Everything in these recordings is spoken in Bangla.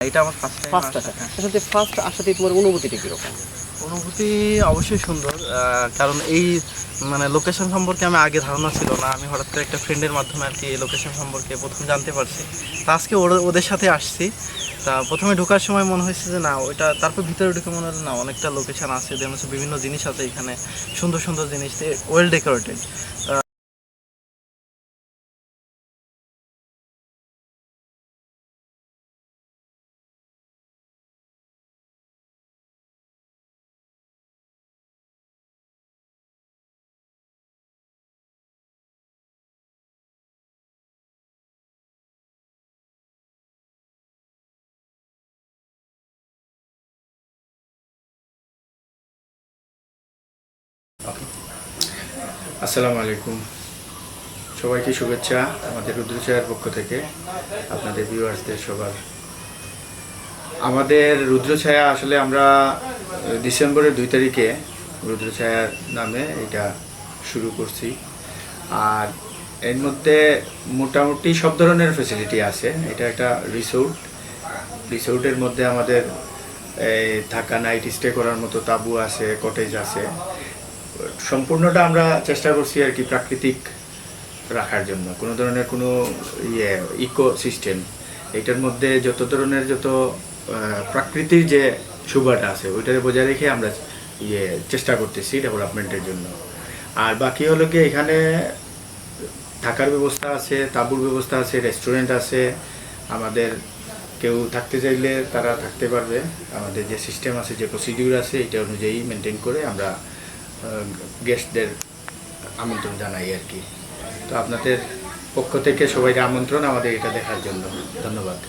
এটা আমার ফার্স্ট টাইম ফার্স্ট আসা। আসলে ফার্স্ট আসাতে তোমার অনুভূতিটা কীরকম? অনুভূতি অবশ্যই সুন্দর, কারণ এই মানে লোকেশন সম্পর্কে আমি আগে ধারণা ছিল না। আমি হঠাৎ করে একটা ফ্রেন্ডের মাধ্যমে আর কি এই লোকেশন সম্পর্কে প্রথম জানতে পারছি। তা আজকে ওদের সাথে আসছি। তা প্রথমে ঢোকার সময় মনে হয়েছে যে না ওইটা, তারপর ভিতরে ঢুকে মনে হলো না অনেকটা লোকেশন আছে, দেন হচ্ছে বিভিন্ন জিনিস আছে এখানে, সুন্দর সুন্দর জিনিস, ওয়েল ডেকোরেটেড। আসসালামু আলাইকুম, সবাইকে শুভেচ্ছা আমাদের রুদ্রছায়ার পক্ষ থেকে আপনাদের ভিউয়ার্সদের সবার। আমাদের রুদ্রছায়া আসলে আমরা ডিসেম্বরের 2 তারিখে রুদ্রছায়া নামে এটা শুরু করছি। আর এর মধ্যে মোটামুটি সব ধরনের ফ্যাসিলিটি আছে। এটা একটা রিসোর্টের মধ্যে আমাদের থাকা, নাইট স্টে করার মতো তাঁবু আছে, কটেজ আছে। সম্পূর্ণটা আমরা চেষ্টা করছি আর কি প্রাকৃতিক রাখার জন্য, কোনো ধরনের কোনো ইকো সিস্টেম, এটার মধ্যে যত ধরনের প্রাকৃতিক যে সুবাটা আছে ওইটাকে বজায় রেখে আমরা চেষ্টা করতেছি ডেভেলপমেন্টের জন্য। আর বাকি হলো কি, এখানে থাকার ব্যবস্থা আছে, তাঁবুর ব্যবস্থা আছে, রেস্টুরেন্ট আছে। আমাদের কেউ থাকতে চাইলে তারা থাকতে পারবে। আমাদের যে সিস্টেম আছে, যে প্রসিডিউর আছে, এটা অনুযায়ী মেনটেন করে আমরা গেস্টদের আমন্ত্রণ জানাই আর কি। তো আপনাদের পক্ষ থেকে সবাইকে আমন্ত্রণ আমাদের এটা দেখার জন্য। ধন্যবাদ।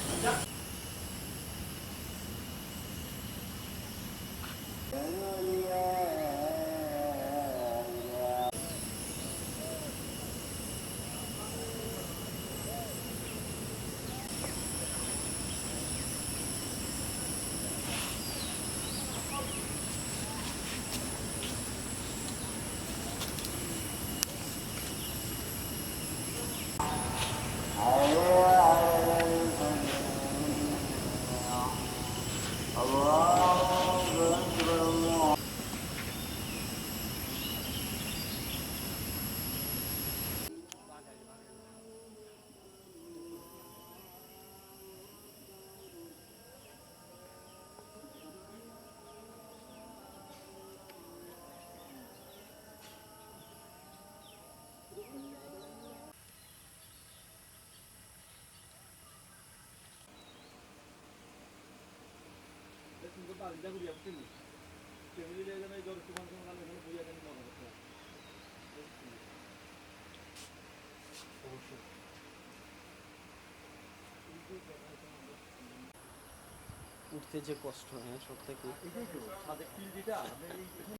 উঠতে যে কষ্ট, হ্যাঁ সব থেকে